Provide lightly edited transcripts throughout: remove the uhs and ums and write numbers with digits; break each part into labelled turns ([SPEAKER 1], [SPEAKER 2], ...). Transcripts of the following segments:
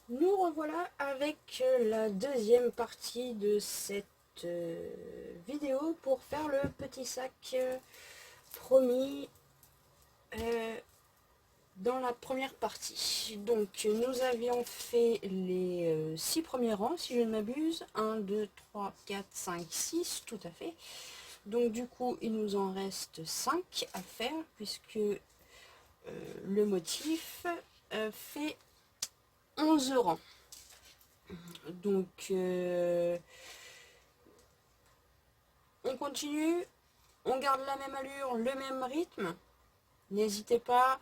[SPEAKER 1] Nous revoilà avec la deuxième partie de cette vidéo pour faire le petit sac promis dans la première partie. Donc nous avions fait les 6 premiers rangs si je ne m'abuse. 1, 2, 3, 4, 5, 6 tout à fait. Donc du coup il nous en reste 5 à faire puisque le motif fait 11 rangs. Donc on continue, on garde la même allure, le même rythme. N'hésitez pas,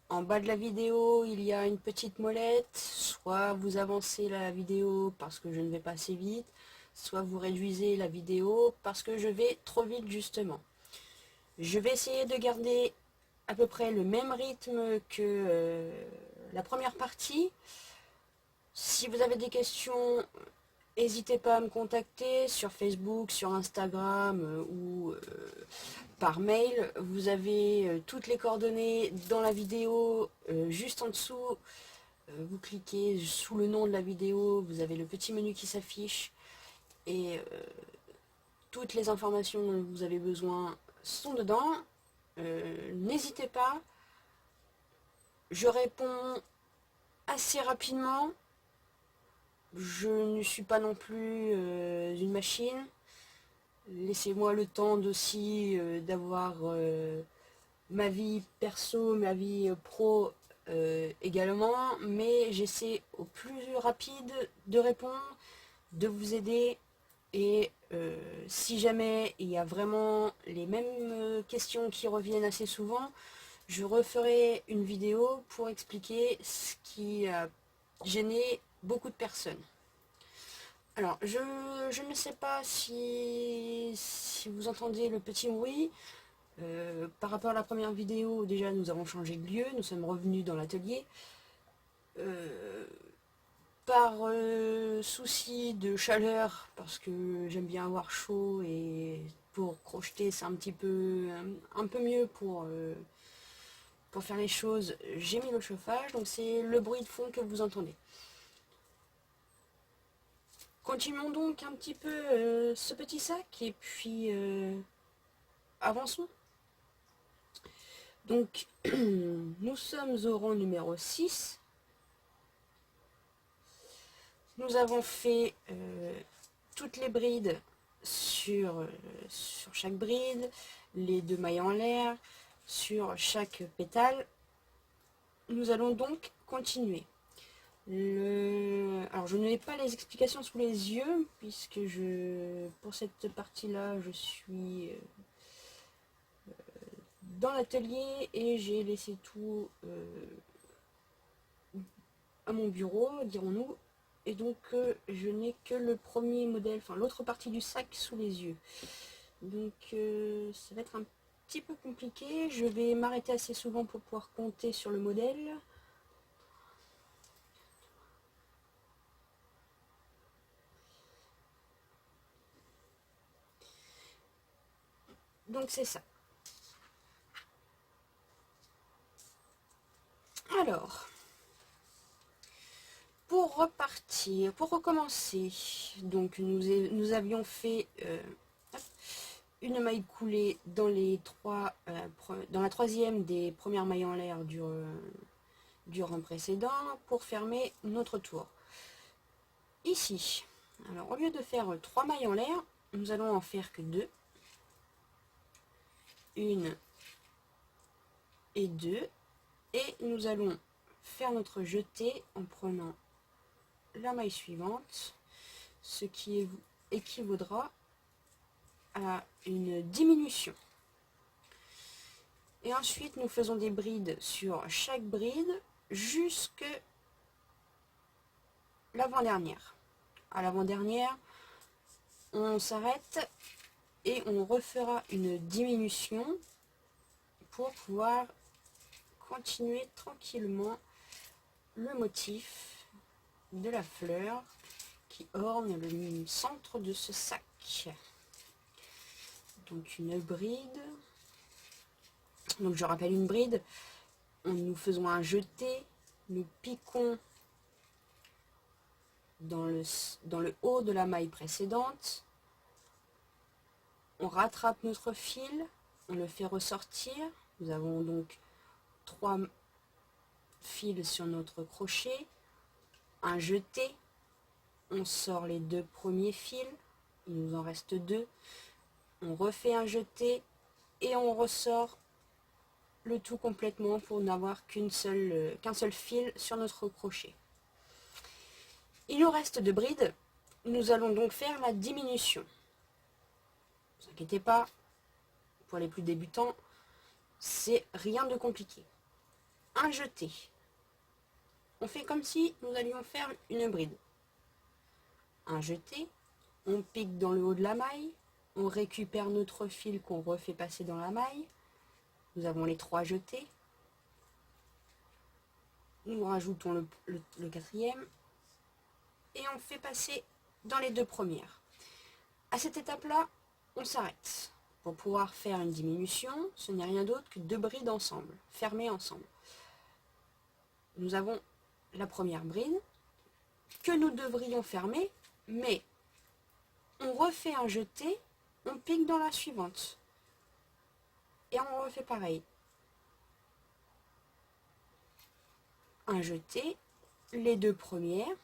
[SPEAKER 1] en bas de la vidéo, il y a une petite molette. Soit vous avancez la vidéo parce que je ne vais pas assez vite, soit vous réduisez la vidéo parce que je vais trop vite justement. Je vais essayer de garder à peu près le même rythme que la première partie. Si vous avez des questions, n'hésitez pas à me contacter sur Facebook, sur Instagram ou par mail. Vous avez toutes les coordonnées dans la vidéo, juste en dessous. Vous cliquez sous le nom de la vidéo, vous avez le petit menu qui s'affiche et toutes les informations dont vous avez besoin sont dedans. N'hésitez pas, je réponds assez rapidement. Je ne suis pas non plus une machine. Laissez-moi le temps aussi d'avoir ma vie perso, ma vie pro également, mais j'essaie au plus rapide de répondre, de vous aider et si jamais il y a vraiment les mêmes questions qui reviennent assez souvent, je referai une vidéo pour expliquer ce qui a gêné beaucoup de personnes. Alors, je ne sais pas si vous entendez le petit bruit. Par rapport à la première vidéo, déjà nous avons changé de lieu, nous sommes revenus dans l'atelier. Euh, Par souci de chaleur, parce que j'aime bien avoir chaud et pour crocheter c'est un peu mieux pour faire les choses, j'ai mis le chauffage, donc c'est le bruit de fond que vous entendez. Continuons donc un petit peu ce petit sac et puis avançons. Donc nous sommes au rang numéro 6. Nous avons fait toutes les brides sur chaque bride, les 2 mailles en l'air, sur chaque pétale. Nous allons donc continuer. Alors je n'ai pas les explications sous les yeux puisque pour cette partie-là je suis dans l'atelier et j'ai laissé tout à mon bureau, dirons-nous. Et donc je n'ai que le premier modèle, enfin l'autre partie du sac sous les yeux. Donc ça va être un petit peu compliqué. Je vais m'arrêter assez souvent pour pouvoir compter sur le modèle. Donc c'est ça. Alors, pour repartir, pour recommencer, donc nous avions fait une maille coulée dans dans la troisième des premières mailles en l'air du rang précédent pour fermer notre tour. Ici, alors au lieu de faire 3 mailles en l'air, nous allons en faire que 2. Une et 2. Et nous allons faire notre jeté en prenant la maille suivante, ce qui équivaudra à une diminution. Et ensuite, nous faisons des brides sur chaque bride jusqu'à l'avant-dernière. À l'avant-dernière, on s'arrête et on refera une diminution pour pouvoir continuer tranquillement le motif de la fleur qui orne le centre de ce sac. Donc une bride. Donc je rappelle une bride. Nous faisons un jeté, nous piquons dans le haut de la maille précédente. On rattrape notre fil, on le fait ressortir. Nous avons donc 3 fils sur notre crochet, un jeté, on sort les 2 premiers fils, il nous en reste 2, on refait un jeté et on ressort le tout complètement pour n'avoir qu'un seul fil sur notre crochet. Il nous reste 2 brides, nous allons donc faire la diminution. Ne vous inquiétez pas, pour les plus débutants, c'est rien de compliqué. Un jeté. On fait comme si nous allions faire une bride. Un jeté, on pique dans le haut de la maille, on récupère notre fil qu'on refait passer dans la maille. Nous avons les 3 jetés. Nous rajoutons le 4e et on fait passer dans les 2 premières. À cette étape-là, on s'arrête. Pour pouvoir faire une diminution, ce n'est rien d'autre que 2 brides ensemble, fermées ensemble. Nous avons la première bride que nous devrions fermer, mais on refait un jeté, on pique dans la suivante. Et on refait pareil. Un jeté, les 2 premières.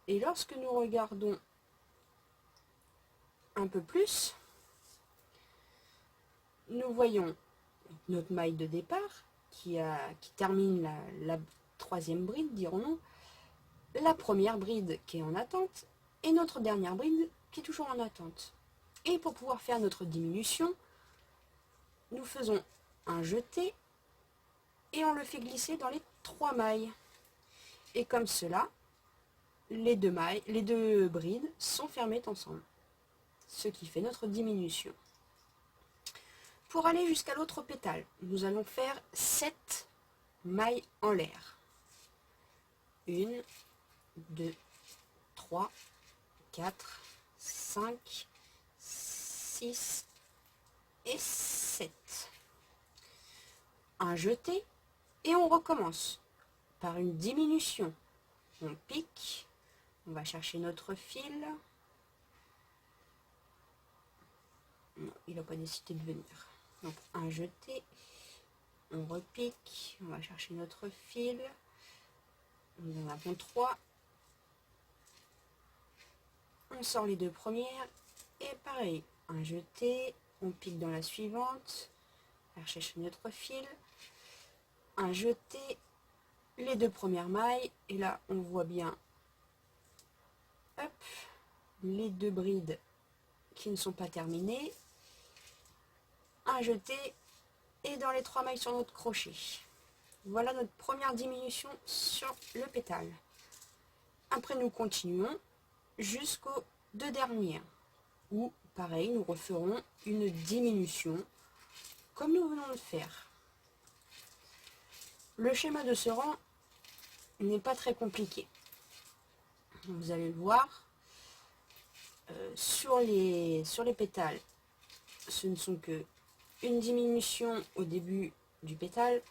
[SPEAKER 1] Et lorsque nous regardons un peu plus, nous voyons notre maille de départ qui termine la 3e bride, dirons-nous, la première bride qui est en attente et notre dernière bride qui est toujours en attente. Et pour pouvoir faire notre diminution, nous faisons un jeté et on le fait glisser dans les 3 mailles. Et comme cela, les 2 brides sont fermées ensemble, ce qui fait notre diminution. Pour aller jusqu'à l'autre pétale, nous allons faire 7 mailles en l'air. 1, 2, 3, 4, 5, 6 et 7. Un jeté et on recommence par une diminution. On pique, on va chercher notre fil. Non, il n'a pas décidé de venir. Donc un jeté, on repique, on va chercher notre fil. Nous en avons 3. On sort les 2 premières et pareil, un jeté, on pique dans la suivante, on va chercher notre fil, un jeté, les 2 premières mailles et là on voit bien, hop, les 2 brides qui ne sont pas terminées, un jeté et dans les 3 mailles sur notre crochet. Voilà notre première diminution sur le pétale. Après nous continuons jusqu'aux 2 dernières où pareil nous referons une diminution comme nous venons de faire. Le schéma de ce rang n'est pas très compliqué. Vous allez le voir, sur les pétales, ce ne sont que une diminution au début du pétale,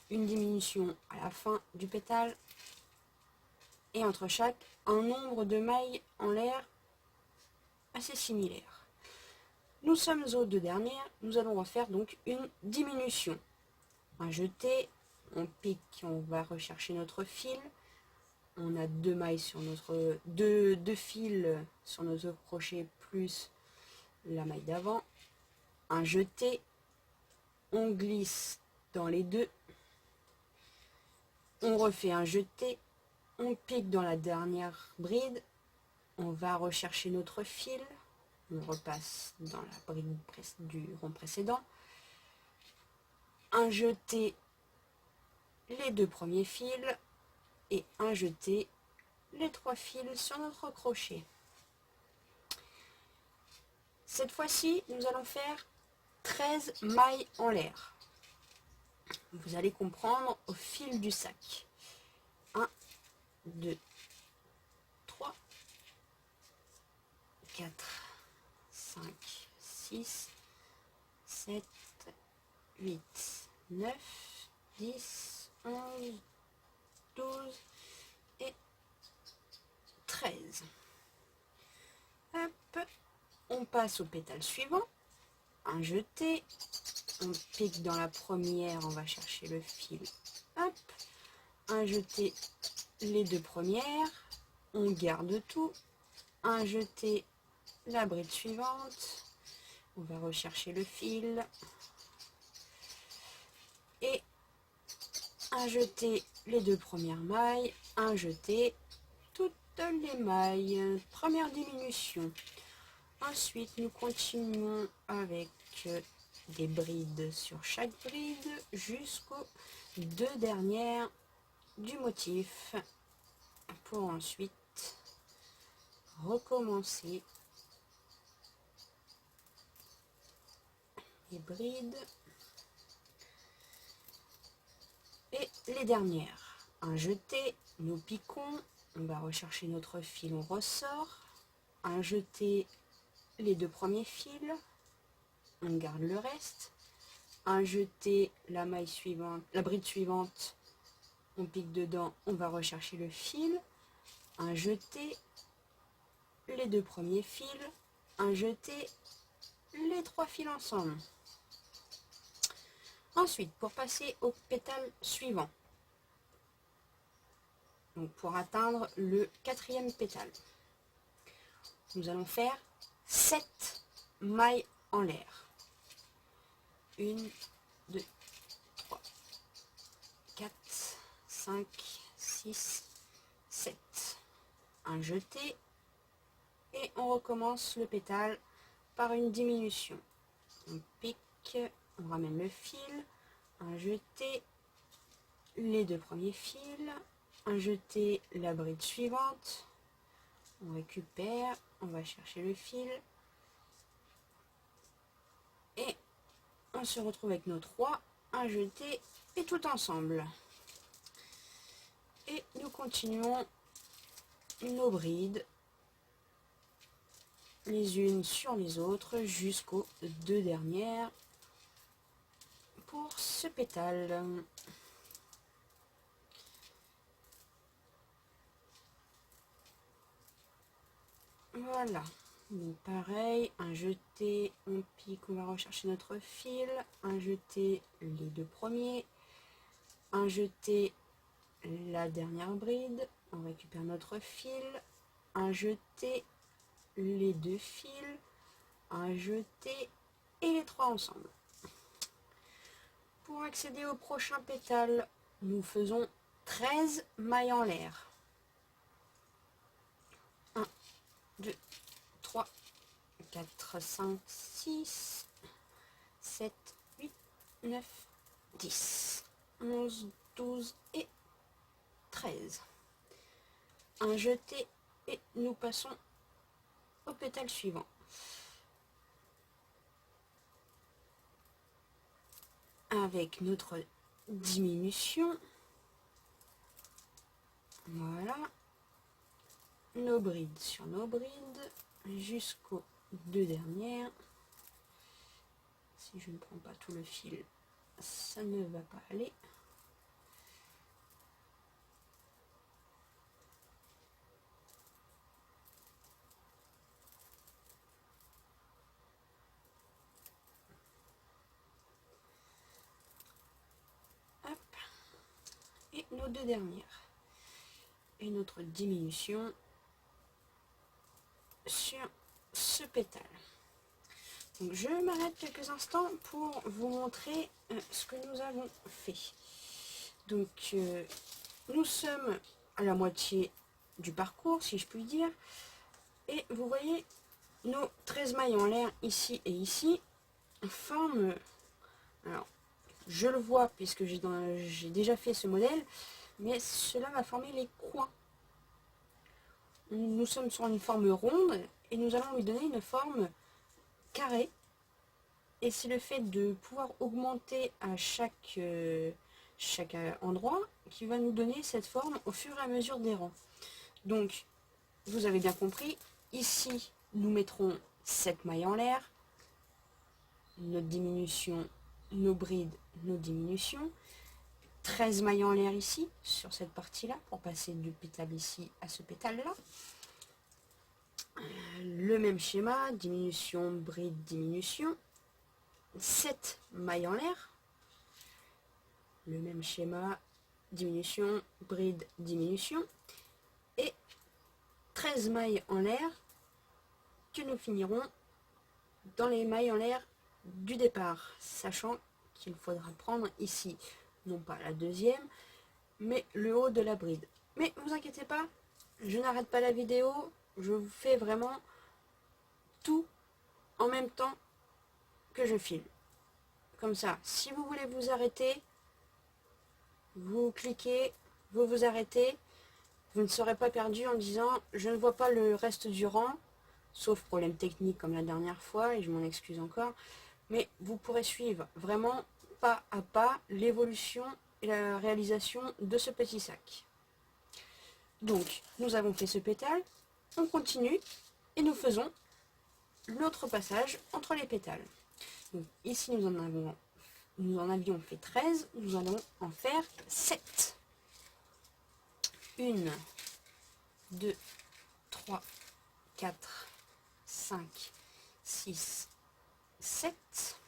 [SPEAKER 1] une diminution à la fin du pétale, et entre chaque, un nombre de mailles en l'air assez similaire. Nous sommes aux 2 dernières, nous allons refaire donc une diminution. Un jeté, on pique, on va rechercher notre fil, on a 2 mailles sur notre 2 fils sur notre crochet plus la maille d'avant, un jeté, on glisse dans les 2, on refait un jeté, on pique dans la dernière bride, on va rechercher notre fil, on repasse dans la bride du rond précédent, un jeté, les 2 premiers fils et un jeté, les 3 fils sur notre crochet. Cette fois-ci, nous allons faire 13 mailles en l'air. Vous allez comprendre au fil du sac. 1, 2, 3, 4, 5, 6, 7, 8, 9, 10, 11, 12 et 13. Hop, on passe au pétale suivant. Un jeté, on pique dans la première, on va chercher le fil. Hop, un jeté, les deux premières, on garde tout. Un jeté, la bride suivante, on va rechercher le fil. Et un jeté, les deux premières mailles, un jeté, toutes les mailles, première diminution. Ensuite, nous continuons avec des brides sur chaque bride jusqu'aux deux dernières du motif pour ensuite recommencer les brides et les dernières. Un jeté, nous piquons, on va rechercher notre fil, on ressort. Un jeté, les deux premiers fils, on garde le reste. Un jeté, la maille suivante, la bride suivante, on pique dedans, on va rechercher le fil. Un jeté, les deux premiers fils, un jeté, les trois fils ensemble. Ensuite, pour passer au pétale suivant, donc pour atteindre le quatrième pétale, nous allons faire 7 mailles en l'air. 1, 2, 3, 4, 5, 6, 7. Un jeté et on recommence le pétale par une diminution. On pique, on ramène le fil, un jeté, les deux premiers fils, un jeté, la bride suivante, on récupère, on va chercher le fil et on se retrouve avec nos 3, un jeté et tout ensemble. Et nous continuons nos brides les unes sur les autres jusqu'aux deux dernières pour ce pétale. Voilà, donc pareil, un jeté, on pique, on va rechercher notre fil, un jeté, les deux premiers, un jeté, la dernière bride, on récupère notre fil, un jeté, les deux fils, un jeté et les trois ensemble. Pour accéder au prochain pétale, nous faisons 13 mailles en l'air. 1, 2, 3, 4, 5, 6, 7, 8, 9, 10, 11, 12 et 13. Un jeté et nous passons au pétale suivant. Avec notre diminution, voilà, nos brides sur nos brides jusqu'aux deux dernières. Si je ne prends pas tout le fil, ça ne va pas aller. Hop. Et nos deux dernières. Et notre diminution sur ce pétale. Donc je m'arrête quelques instants pour vous montrer ce que nous avons fait. Donc nous sommes à la moitié du parcours, si je puis dire. Et vous voyez, nos 13 mailles en l'air, ici et ici, forment... Alors, je le vois puisque j'ai déjà fait ce modèle, mais cela va former les coins. Nous sommes sur une forme ronde et nous allons lui donner une forme carrée. Et c'est le fait de pouvoir augmenter à chaque endroit qui va nous donner cette forme au fur et à mesure des rangs. Donc, vous avez bien compris, ici, nous mettrons 7 mailles en l'air, notre diminution, nos brides, nos diminutions, 13 mailles en l'air ici, sur cette partie-là, pour passer du pétale ici à ce pétale-là. Le même schéma, diminution, bride, diminution. 7 mailles en l'air. Le même schéma, diminution, bride, diminution. Et 13 mailles en l'air que nous finirons dans les mailles en l'air du départ, sachant qu'il faudra prendre ici, non pas la deuxième, mais le haut de la bride. Mais vous inquiétez pas, je n'arrête pas la vidéo, je vous fais vraiment tout en même temps que je filme. Comme ça, si vous voulez vous arrêter, vous cliquez, vous vous arrêtez, vous ne serez pas perdu en disant je ne vois pas le reste du rang, sauf problème technique comme la dernière fois, et je m'en excuse encore, mais vous pourrez suivre vraiment pas à pas l'évolution et la réalisation de ce petit sac. Donc, nous avons fait ce pétale, on continue et nous faisons l'autre passage entre les pétales. Donc, ici, nous en avions fait 13, nous allons en faire 7. 1, 2, 3, 4, 5, 6, 7.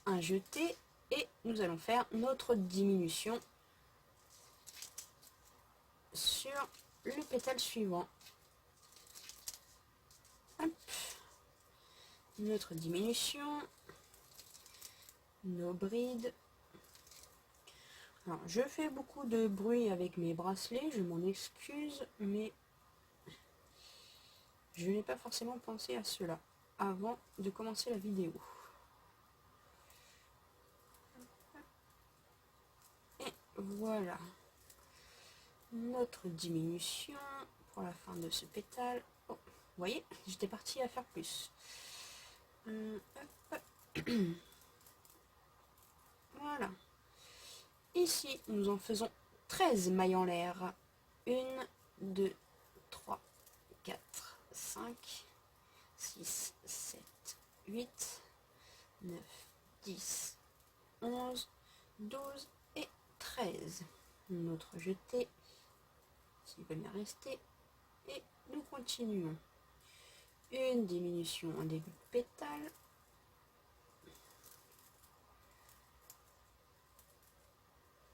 [SPEAKER 1] Un jeté et nous allons faire notre diminution sur le pétale suivant. Hop. Notre diminution, nos brides. Alors, je fais beaucoup de bruit avec mes bracelets, je m'en excuse, mais je n'ai pas forcément pensé à cela avant de commencer la vidéo. Et voilà notre diminution pour la fin de ce pétale. Oh, vous voyez, j'étais partie à faire plus. Voilà. Ici, nous en faisons 13 mailles en l'air. 1, 2, 3, 4, 5, 6, 7, 8, 9, 10, 11, 12 et 13. Notre jeté, s'il veut bien rester, et nous continuons. Une diminution en début de pétale.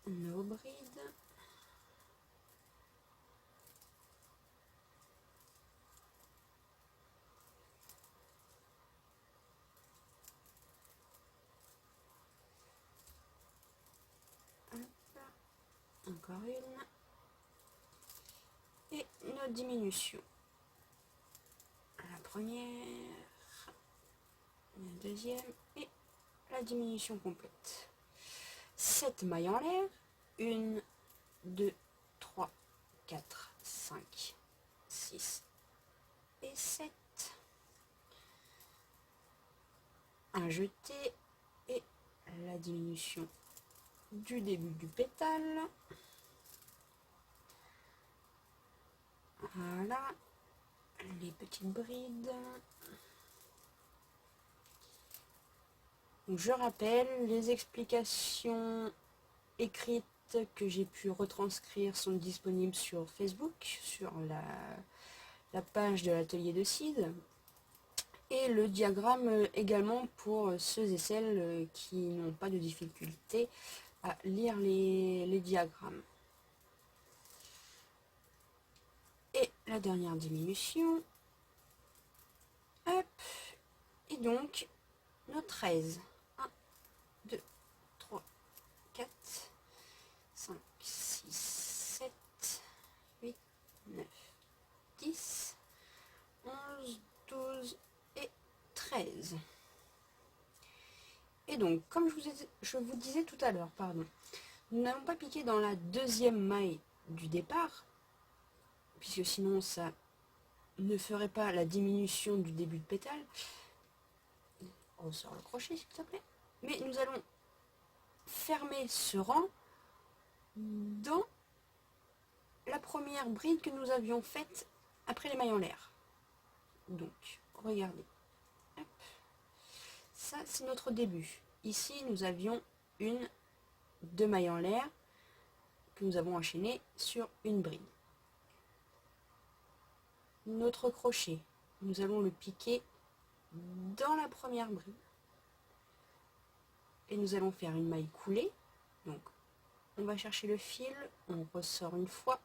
[SPEAKER 1] Nos brides. Encore une. Et nos diminutions. La première, la deuxième et la diminution complète. 7 mailles en l'air. 1, 2, 3, 4, 5, 6 et 7. Un jeté et la diminution du début du pétale. Voilà, les petites brides. Donc, je rappelle, les explications écrites que j'ai pu retranscrire sont disponibles sur Facebook, sur la page de l'atelier de Sid, et le diagramme également pour ceux et celles qui n'ont pas de difficulté à lire les diagrammes. Et la dernière diminution. Hop. Et donc, nos 13. 1, 2, 3, 4, 5, 6, 7, 8, 9, 10, 11, 12 et 13. Et donc, comme je vous disais tout à l'heure, nous n'allons pas piquer dans la deuxième maille du départ, puisque sinon ça ne ferait pas la diminution du début de pétale. On ressort le crochet s'il te plaît. Mais nous allons fermer ce rang dans la première bride que nous avions faite après les mailles en l'air. Donc, regardez. Hop. Ça, c'est notre début. Ici, nous avions 2 mailles en l'air que nous avons enchaînées sur une bride. Notre crochet, nous allons le piquer dans la première bride. Et nous allons faire une maille coulée. Donc, on va chercher le fil, on ressort une fois,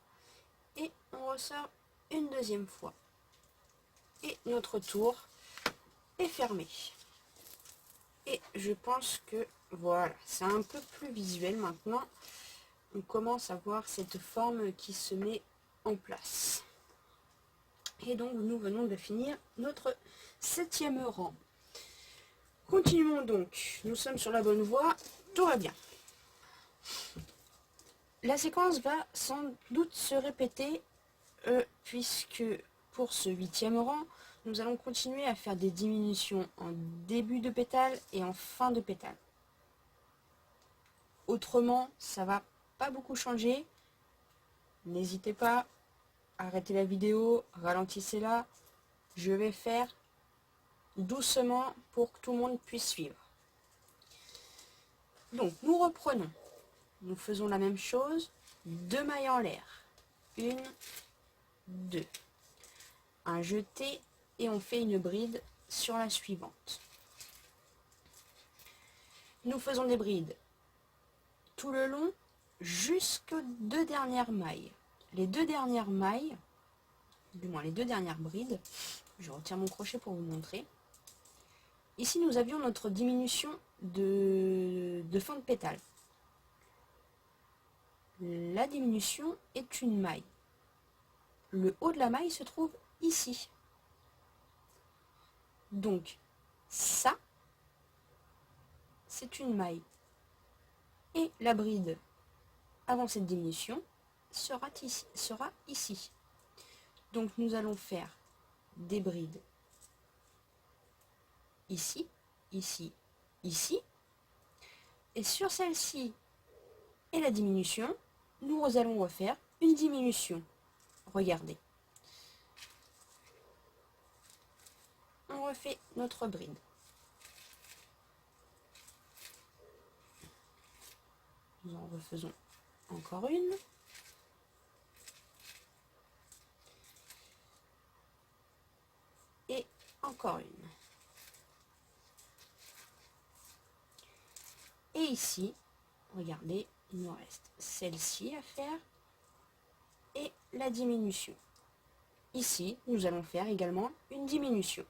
[SPEAKER 1] et on ressort une deuxième fois. Et notre tour est fermé. Et je pense que voilà, c'est un peu plus visuel maintenant. On commence à voir cette forme qui se met en place. Et donc nous venons de finir notre 7e rang. Continuons donc, nous sommes sur la bonne voie, tout va bien. La séquence va sans doute se répéter puisque pour ce 8e rang, nous allons continuer à faire des diminutions en début de pétale et en fin de pétale. Autrement, ça va pas beaucoup changer. N'hésitez pas, arrêtez la vidéo, ralentissez-la. Je vais faire doucement pour que tout le monde puisse suivre. Donc, nous reprenons. Nous faisons la même chose. 2 mailles en l'air. 1, 2. Un jeté et on fait une bride sur la suivante. Nous faisons des brides tout le long jusqu'aux 2 dernières mailles. Les 2 dernières mailles, du moins les 2 dernières brides, je retire mon crochet pour vous montrer. Ici, nous avions notre diminution de fin de pétale. La diminution est une maille. Le haut de la maille se trouve ici. Donc, ça, c'est une maille. Et la bride avant cette diminution sera ici. Donc, nous allons faire des brides ici, ici, ici. Et sur celle-ci et la diminution, nous allons refaire une diminution. Regardez. On refait notre bride. Nous en refaisons encore une. Et encore une. Et ici, regardez, il nous reste celle-ci à faire et la diminution. Ici, nous allons faire également une diminution.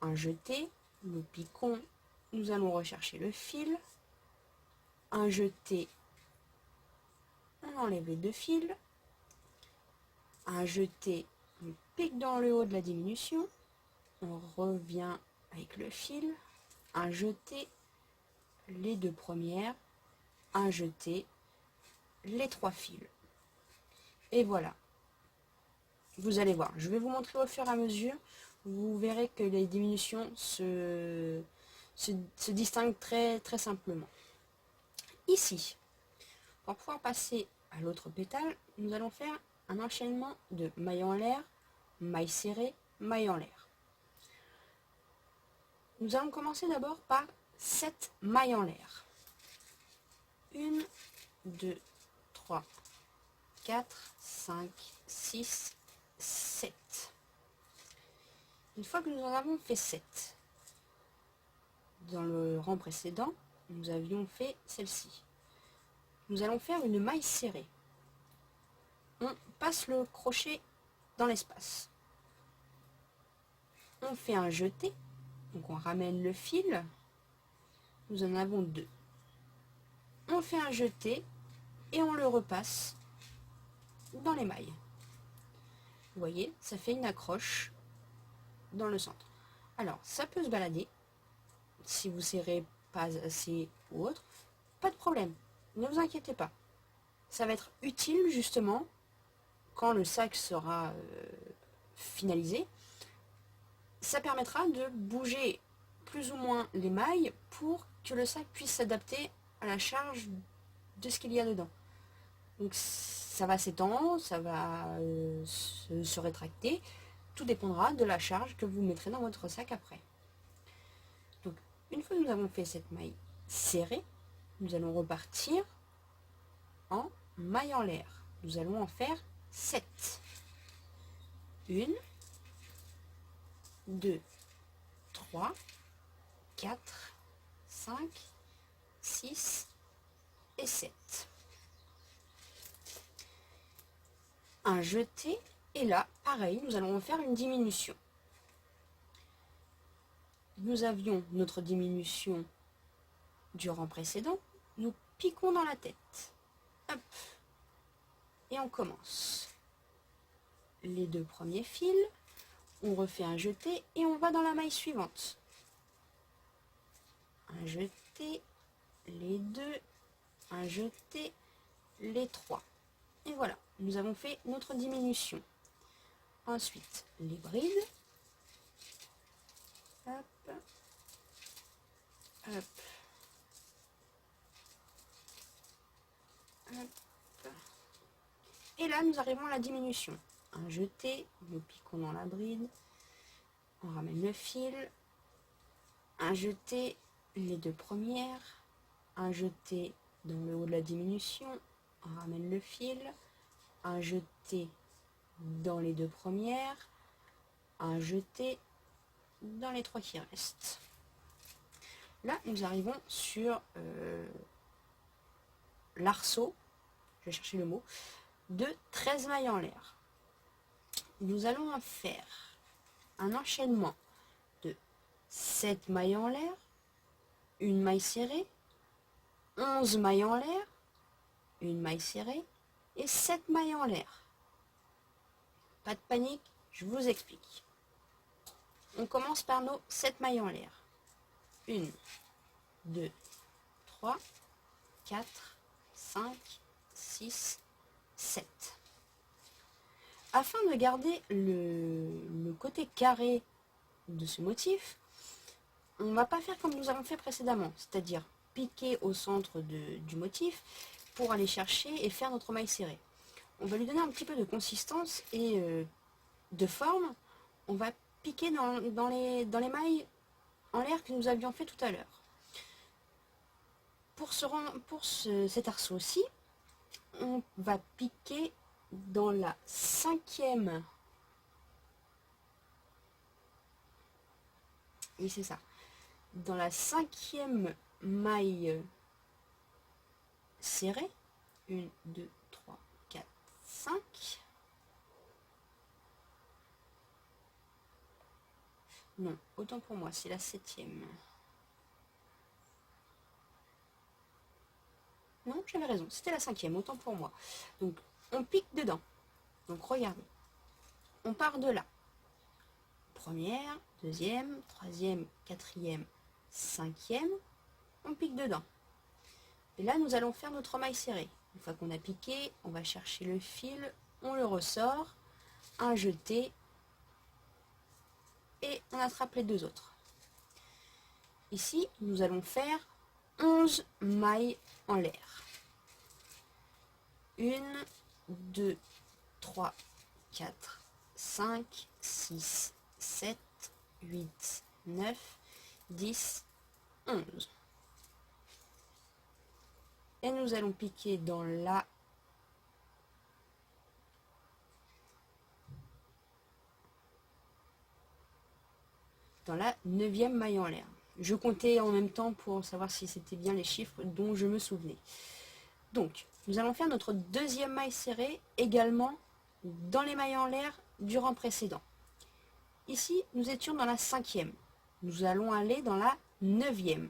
[SPEAKER 1] Un jeté, nous piquons, nous allons rechercher le fil. Un jeté, on enlève les 2 fils. Un jeté, on pique dans le haut de la diminution. On revient avec le fil. Un jeté, les 2 premières. Un jeté, les 3 fils. Et voilà. Vous allez voir, je vais vous montrer au fur et à mesure. Vous verrez que les diminutions se distinguent très simplement. Ici, pour pouvoir passer à l'autre pétale, nous allons faire un enchaînement de mailles en l'air, mailles serrées, mailles en l'air. Nous allons commencer d'abord par 7 mailles en l'air. 1, 2, 3, 4, 5, 6, 7. Une fois que nous en avons fait 7, dans le rang précédent, nous avions fait celle-ci. Nous allons faire une maille serrée. On passe le crochet dans l'espace. On fait un jeté, donc on ramène le fil. Nous en avons 2. On fait un jeté et on le repasse dans les mailles. Vous voyez, ça fait une accroche dans le centre. Alors, ça peut se balader. Si vous serrez pas assez ou autre, pas de problème. Ne vous inquiétez pas. Ça va être utile justement quand le sac sera finalisé. Ça permettra de bouger plus ou moins les mailles pour que le sac puisse s'adapter à la charge de ce qu'il y a dedans. Donc ça va s'étendre, ça va se rétracter. Tout dépendra de la charge que vous mettrez dans votre sac après. Donc une fois que nous avons fait cette maille serrée, nous allons repartir en maille en l'air. Nous allons en faire 7. 1, 2, 3, 4, 5, 6 et 7. Un jeté, et là, pareil, nous allons faire une diminution. Nous avions notre diminution du rang précédent, nous piquons dans la tête. Hop. Et on commence. Les deux premiers fils, on refait un jeté et on va dans la maille suivante. Un jeté, les deux, un jeté, les trois. Et voilà, nous avons fait notre diminution. Ensuite, les brides. Hop, hop, hop. Et là, nous arrivons à la diminution. Un jeté, nous piquons dans la bride. On ramène le fil. Un jeté, les deux premières. Un jeté dans le haut de la diminution. On ramène le fil. Un jeté dans les deux premières. Un jeté dans les trois qui restent. Là, nous arrivons sur l'arceau, je vais chercher le mot, de 13 mailles en l'air. Nous allons en faire un enchaînement de 7 mailles en l'air, une maille serrée, 11 mailles en l'air, une maille serrée et 7 mailles en l'air. Pas de panique, je vous explique. On commence par nos 7 mailles en l'air. 1, 2, 3, 4, 5, 6, 7. Afin de garder le côté carré de ce motif, on ne va pas faire comme nous avons fait précédemment, c'est-à-dire piquer au centre du motif pour aller chercher et faire notre maille serrée. On va lui donner un petit peu de consistance et de forme. On va piquer dans les mailles en l'air que nous avions fait tout à l'heure. Pour cet arceau-ci, on va piquer dans la 5e. Oui, c'est ça. Dans la 5e maille serrée. 1, 2, 3, 4, 5. Non, autant pour moi, c'est la 7e. Non, j'avais raison, c'était la 5e, autant pour moi. Donc, on pique dedans. Donc, regardez. On part de là. Première, deuxième, troisième, quatrième, 5e. On pique dedans. Et là, nous allons faire notre maille serrée. Une fois qu'on a piqué, on va chercher le fil, on le ressort, un jeté, et on attrape les deux autres. Ici, nous allons faire 11 mailles en l'air. 1, 2, 3, 4, 5, 6, 7, 8, 9, 10, 11. Et nous allons piquer dans la 9e maille en l'air. Je comptais en même temps pour savoir si c'était bien les chiffres dont je me souvenais. Donc, nous allons faire notre deuxième maille serrée également dans les mailles en l'air du rang précédent. Ici, nous étions dans la 5e. Nous allons aller dans la 9e,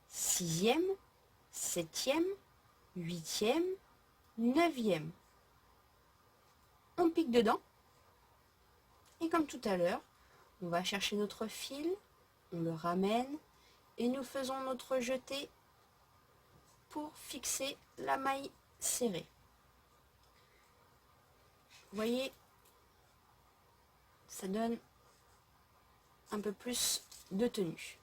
[SPEAKER 1] 6e, 7e, 8e, 9e. On pique dedans. Et comme tout à l'heure, on va chercher notre fil, on le ramène et nous faisons notre jeté pour fixer la maille serrée. Vous voyez, ça donne un peu plus de tenue.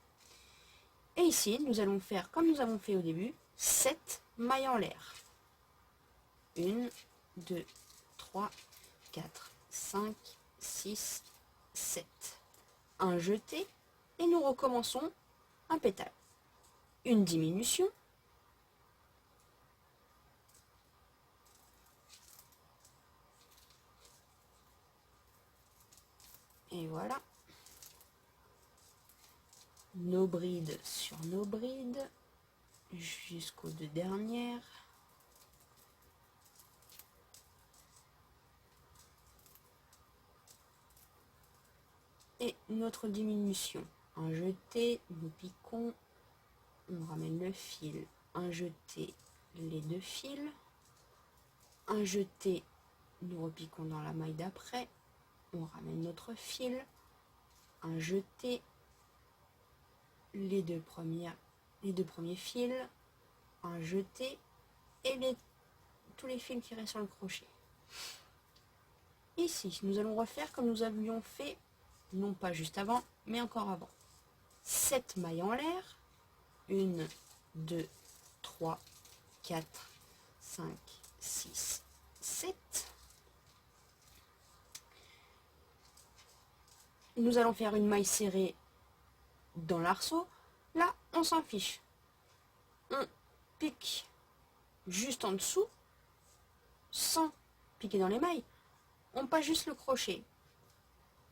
[SPEAKER 1] Et ici, nous allons faire comme nous avons fait au début, 7 mailles en l'air. 1, 2, 3, 4, 5, 6, 7. Un jeté et nous recommençons un pétale. Une diminution. Et voilà. nos brides sur nos brides jusqu'aux deux dernières. Et notre diminution. Un jeté, nous piquons, on ramène le fil, un jeté, les deux fils, un jeté, nous repiquons dans la maille d'après, on ramène notre fil, un jeté, les deux premiers fils, un jeté et tous les fils qui restent sur le crochet. Ici, nous allons refaire comme nous avions fait, non pas juste avant, mais encore avant. 7 mailles en l'air, 1, 2, 3, 4, 5, 6, 7. Nous allons faire une maille serrée dans l'arceau. Là, on s'en fiche. On pique juste en dessous, sans piquer dans les mailles. On passe juste le crochet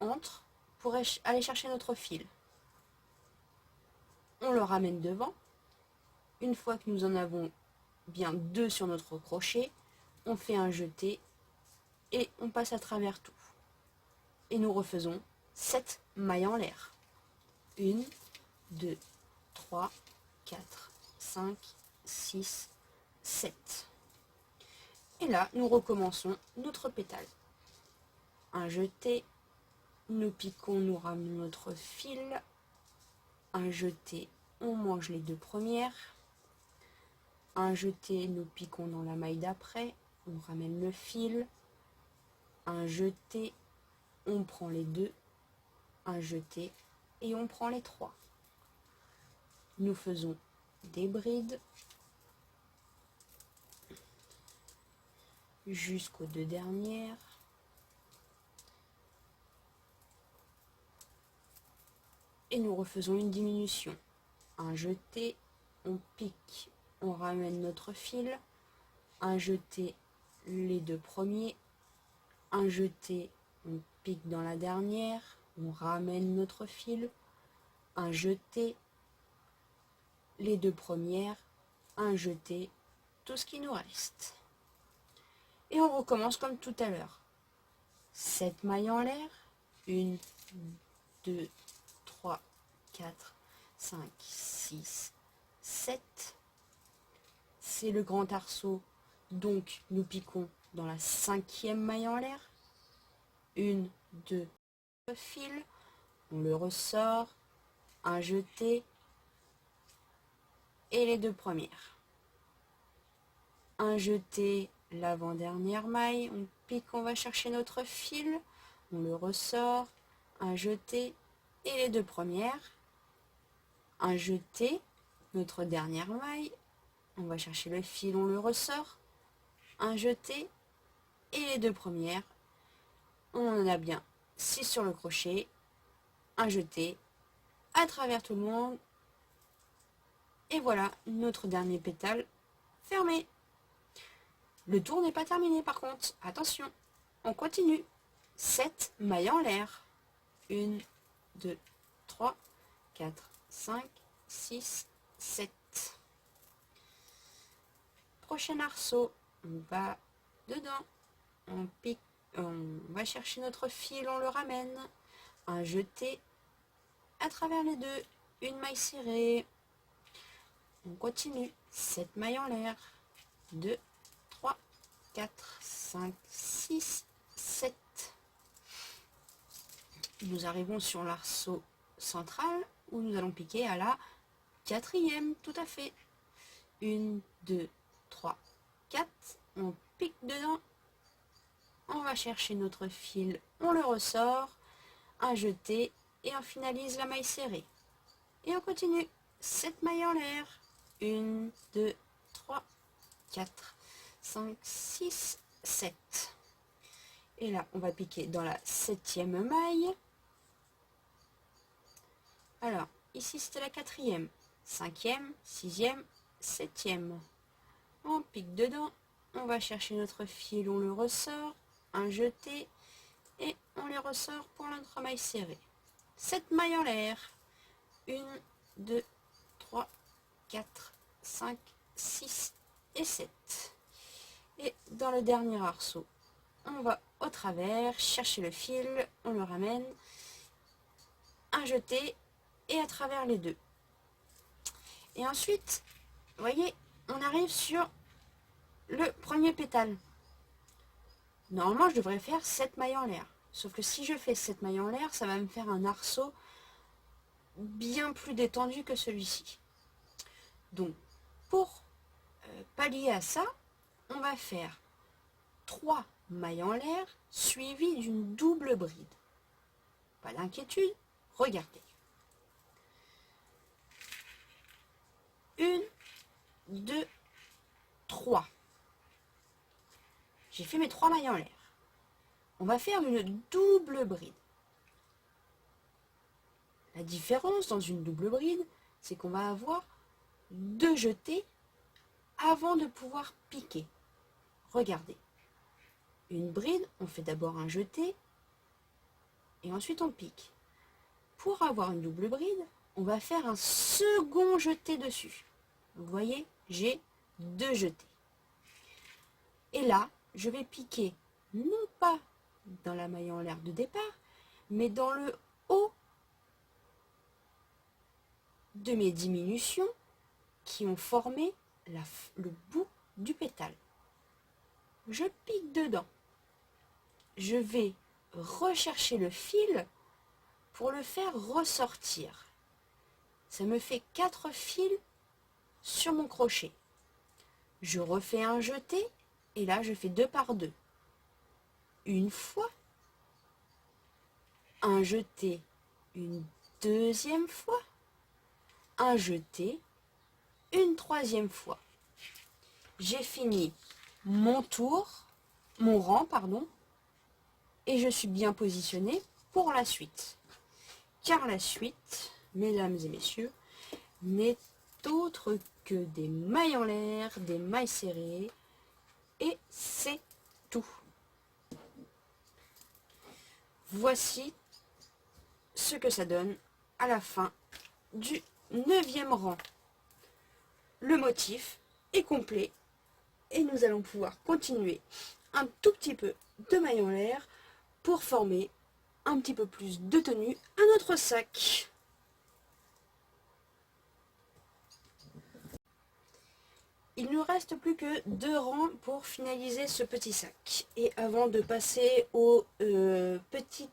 [SPEAKER 1] entre pour aller chercher notre fil. On le ramène devant. Une fois que nous en avons bien 2 sur notre crochet, on fait un jeté et on passe à travers tout. Et nous refaisons 7 mailles en l'air. 1, 2, 3, 4, 5, 6, 7. Et là, nous recommençons notre pétale. Un jeté, nous piquons, nous ramenons notre fil. Un jeté, on mange les 2 premières. Un jeté, nous piquons dans la maille d'après, on ramène le fil. Un jeté, on prend les 2. Un jeté et on prend les 3. Nous faisons des brides jusqu'aux 2 dernières. Et nous refaisons une diminution. Un jeté, on pique, on ramène notre fil. Un jeté, les 2 premiers. Un jeté, on pique dans la dernière. On ramène notre fil. Un jeté, les 2 premières. Un jeté, tout ce qui nous reste. Et on recommence comme tout à l'heure. 7 mailles en l'air. 1, 2, 3, 4, 5, 6, 7. C'est le grand arceau. Donc, nous piquons dans la 5e maille en l'air. 1, 2, fil. On le ressort. Un jeté. Et les 2 premières. Un jeté, l'avant-dernière maille. On pique, on va chercher notre fil. On le ressort. Un jeté. Et les 2 premières. Un jeté, notre dernière maille, on va chercher le fil, on le ressort, un jeté et les 2 premières, on en a bien 6 sur le crochet, un jeté à travers tout le monde, et voilà notre dernier pétale fermé. Le tour n'est pas terminé par contre, attention, on continue. 7 mailles en l'air, 1, 2, 3, 4, 5, 6, 7. Prochain arceau, on va dedans, on pique, on va chercher notre fil, on le ramène, un jeté à travers les 2, une maille serrée, on continue, 7 mailles en l'air, 2, 3, 4, 5, 6, 7. Nous arrivons sur l'arceau central où nous allons piquer à la 4e, tout à fait. 1, 2, 3, 4. On pique dedans. On va chercher notre fil, on le ressort, un jeté et on finalise la maille serrée. Et on continue. 7 mailles en l'air. 1, 2, 3, 4, 5, 6, 7. Et là, on va piquer dans la 7e maille. Alors, ici c'était la 4e, 5e, 6e, 7e. On pique dedans, on va chercher notre fil, on le ressort, un jeté, et on les ressort pour notre maille serrée. 7 mailles en l'air. 1, 2, 3, 4, 5, 6 et 7. Et dans le dernier arceau, on va au travers, chercher le fil, on le ramène, un jeté et à travers les deux. Et ensuite, vous voyez, on arrive sur le premier pétale. Normalement, je devrais faire 7 mailles en l'air. Sauf que si je fais 7 mailles en l'air, ça va me faire un arceau bien plus détendu que celui-ci. Donc, pour pallier à ça, on va faire 3 mailles en l'air suivies d'une double bride. Pas d'inquiétude, regardez. 1, 2, 3. J'ai fait mes 3 mailles en l'air. On va faire une double bride. La différence dans une double bride, c'est qu'on va avoir 2 jetés avant de pouvoir piquer. Regardez. Une bride, on fait d'abord un jeté et ensuite on pique. Pour avoir une double bride, on va faire un second jeté dessus. Vous voyez, j'ai 2 jetés. Et là, je vais piquer non pas dans la maille en l'air de départ, mais dans le haut de mes diminutions qui ont formé le bout du pétale. Je pique dedans. Je vais rechercher le fil pour le faire ressortir. Ça me fait 4 fils sur mon crochet. Je refais un jeté et là je fais 2 par 2. Une fois, un jeté une deuxième fois, un jeté une troisième fois. J'ai fini mon rang, et je suis bien positionnée pour la suite. Car la suite, mesdames et messieurs, n'est autre que des mailles en l'air, des mailles serrées, et c'est tout. Voici ce que ça donne à la fin du 9e rang. Le motif est complet et nous allons pouvoir continuer un tout petit peu de mailles en l'air pour former un petit peu plus de tenue à notre sac. Il ne nous reste plus que 2 rangs pour finaliser ce petit sac. Et avant de passer aux petites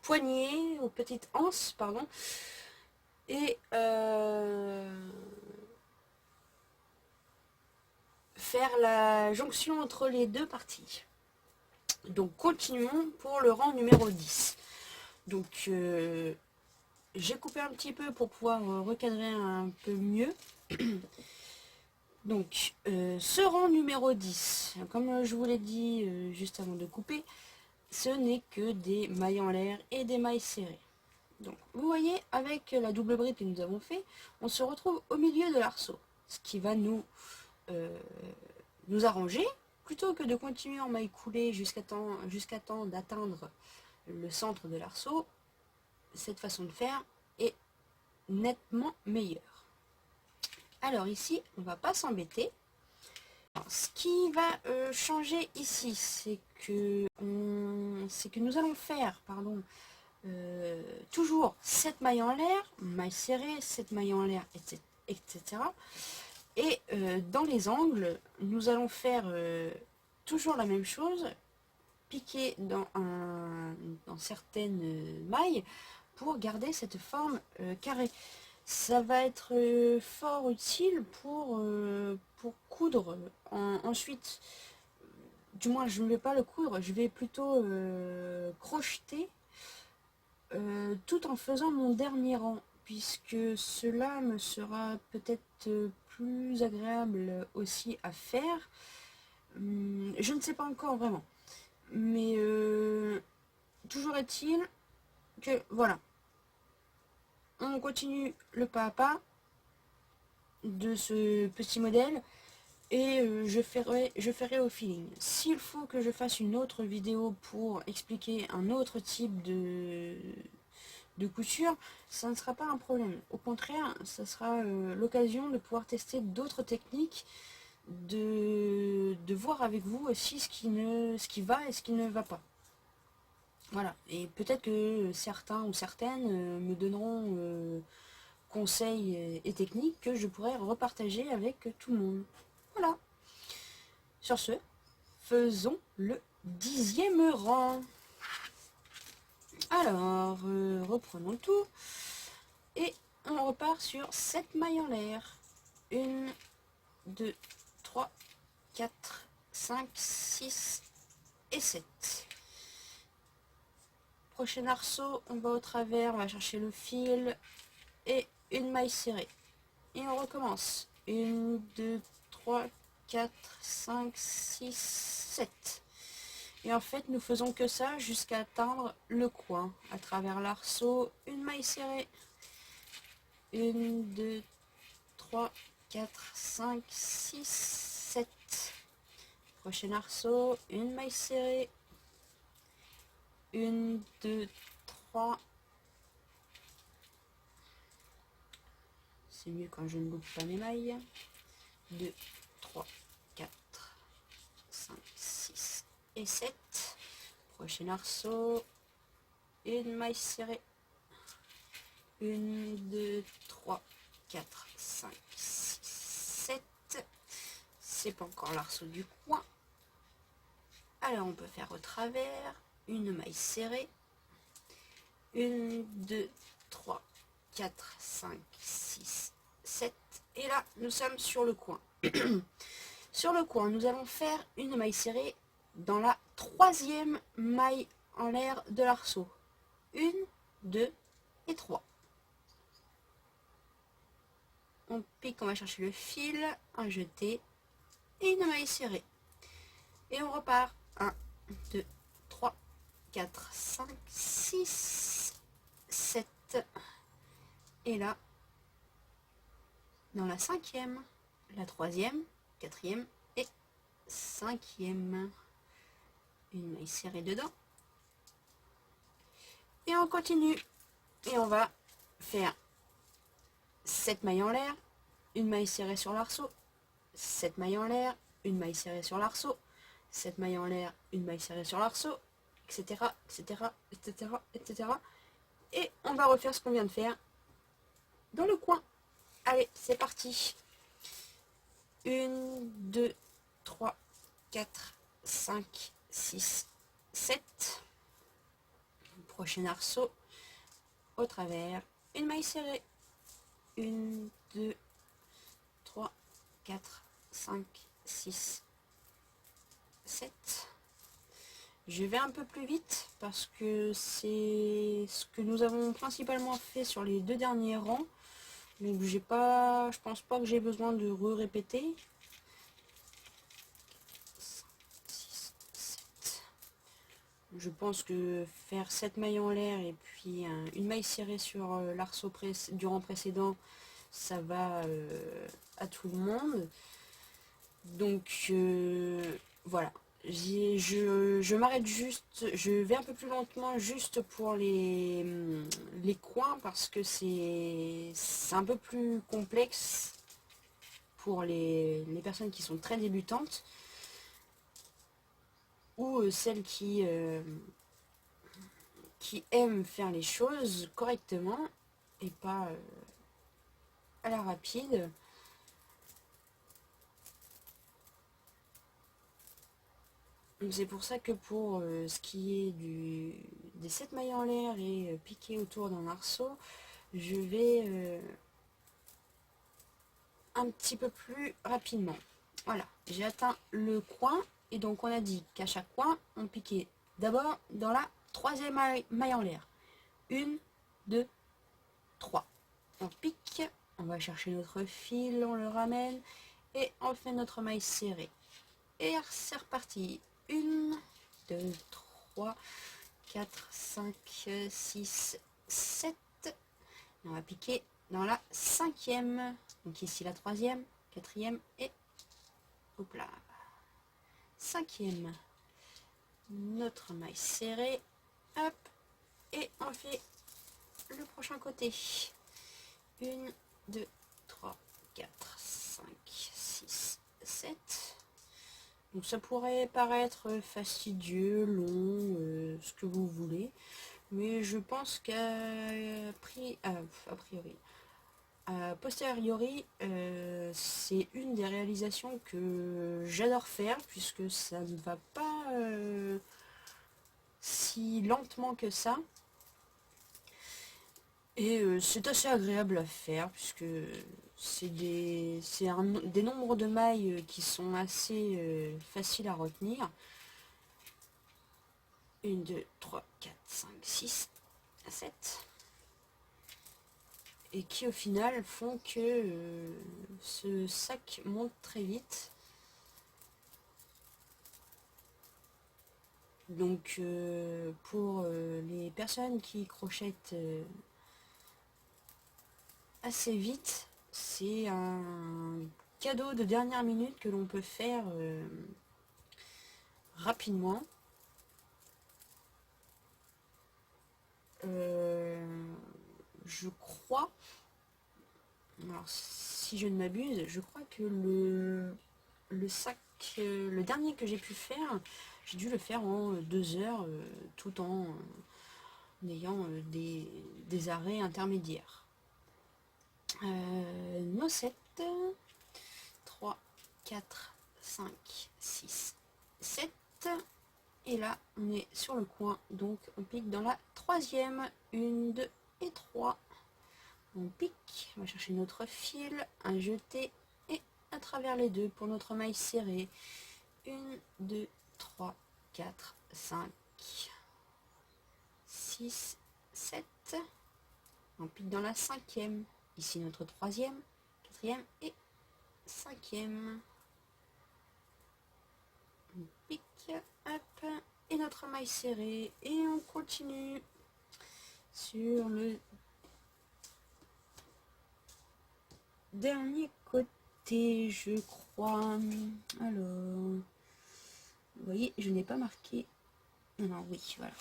[SPEAKER 1] poignées, aux petites anses, et faire la jonction entre les deux parties. Donc continuons pour le rang numéro 10. Donc j'ai coupé un petit peu pour pouvoir recadrer un peu mieux. Donc, ce rang numéro 10, comme je vous l'ai dit juste avant de couper, ce n'est que des mailles en l'air et des mailles serrées. Donc, vous voyez, avec la double bride que nous avons fait, on se retrouve au milieu de l'arceau, ce qui va nous arranger, plutôt que de continuer en maille coulée jusqu'à temps d'atteindre le centre de l'arceau. Cette façon de faire est nettement meilleure. Alors ici, on ne va pas s'embêter. Ce qui va changer ici, c'est que nous allons faire toujours 7 mailles en l'air, mailles serrées, 7 mailles en l'air, etc. Et dans les angles, nous allons faire toujours la même chose, piquer dans certaines mailles pour garder cette forme carrée. Ça va être fort utile pour coudre ensuite. Du moins, je ne vais pas le coudre, je vais plutôt crocheter tout en faisant mon dernier rang, puisque cela me sera peut-être plus agréable aussi à faire. Je ne sais pas encore vraiment. Mais toujours est-il que, voilà. On continue le pas à pas de ce petit modèle et je ferai au feeling. S'il faut que je fasse une autre vidéo pour expliquer un autre type de couture, ça ne sera pas un problème. Au contraire, ça sera l'occasion de pouvoir tester d'autres techniques, de voir avec vous aussi ce qui va et ce qui ne va pas. Voilà, et peut-être que certains ou certaines me donneront conseils et techniques que je pourrais repartager avec tout le monde. Voilà. Sur ce, faisons le 10e rang. Alors, reprenons le tout. Et on repart sur 7 mailles en l'air. 1, 2, 3, 4, 5, 6 et 7. Prochain arceau, on va au travers, on va chercher le fil et une maille serrée. Et on recommence. 1, 2, 3, 4, 5, 6, 7. Et en fait, nous faisons que ça jusqu'à atteindre le coin. À travers l'arceau, une maille serrée. 1, 2, 3, 4, 5, 6, 7. Prochain arceau, une maille serrée. 1, 2, 3. C'est mieux quand je ne loupe pas mes mailles. 2, 3, 4, 5, 6 et 7. Prochain arceau, une maille serrée. 1, 2, 3, 4, 5, 6, 7. C'est pas encore l'arceau du coin. Alors on peut faire au travers, une maille serrée. 1, 2, 3, 4, 5, 6, 7. Et là, nous sommes sur le coin. Sur le coin, nous allons faire une maille serrée dans la 3e maille en l'air de l'arceau. 1, 2 et 3. On pique, on va chercher le fil, un jeté et une maille serrée. Et on repart. 1, 2, 3, 4, 5, 6, 7. Et là, dans la 5e, la 3e, 4e et 5e. Une maille serrée dedans. Et on continue. Et on va faire 7 mailles en l'air, une maille serrée sur l'arceau, 7 mailles en l'air, une maille serrée sur l'arceau, 7 mailles en l'air, une maille serrée sur l'arceau, etc., etc., etc., etc. Et on va refaire ce qu'on vient de faire dans le coin. Allez, c'est parti. 1, 2, 3, 4, 5, 6, 7. Prochain arceau, au travers, une maille serrée. 1, 2, 3, 4, 5, 6, 7. Je vais un peu plus vite parce que c'est ce que nous avons principalement fait sur les 2 derniers rangs. Donc je pense pas que j'ai besoin de répéter. 5, 6, 7. Je pense que faire 7 mailles en l'air et puis une maille serrée sur l'arceau du rang précédent, ça va à tout le monde. Donc voilà. Je m'arrête juste, je vais un peu plus lentement juste pour les coins parce que c'est un peu plus complexe pour les personnes qui sont très débutantes ou celles qui aiment faire les choses correctement et pas à la rapide. C'est pour ça que pour ce qui est des 7 mailles en l'air et piquer autour d'un arceau, je vais un petit peu plus rapidement. Voilà, j'ai atteint le coin et donc on a dit qu'à chaque coin, on piquait d'abord dans la 3e maille en l'air. 1, 2, 3. On pique, on va chercher notre fil, on le ramène et on fait notre maille serrée. Et c'est reparti. 1, 2, 3, 4, 5, 6, 7. On va piquer dans la 5e. Donc ici la 3e, 4e et hop là. 5e. Notre maille serrée. Hop. Et on fait le prochain côté. 1, 2, 3, 4, 5, 6, 7. Donc ça pourrait paraître fastidieux, long, ce que vous voulez. Mais je pense qu'à priori, a posteriori, c'est une des réalisations que j'adore faire, puisque ça ne va pas si lentement que ça. Et c'est assez agréable à faire, puisque c'est des nombres de mailles qui sont assez faciles à retenir. 1, 2, 3, 4, 5, 6, 7. Et qui au final font que ce sac monte très vite. Donc pour les personnes qui crochettent assez vite, c'est un cadeau de dernière minute que l'on peut faire rapidement. Je crois, alors si je ne m'abuse, je crois que le sac, le dernier que j'ai pu faire, j'ai dû le faire en 2 heures, tout en ayant des arrêts intermédiaires. Nos 7, 3, 4, 5, 6, 7. Et là, on est sur le coin, donc on pique dans la troisième. 1, 2 et 3. On pique, on va chercher notre fil, un jeté et à travers les deux pour notre maille serrée. 1, 2, 3, 4, 5, 6, 7. On pique dans la cinquième. Ici notre troisième, quatrième et cinquième. On pique, hop, et notre maille serrée. Et on continue sur le dernier côté, je crois. Alors, vous voyez, je n'ai pas marqué. Non, oui, voilà.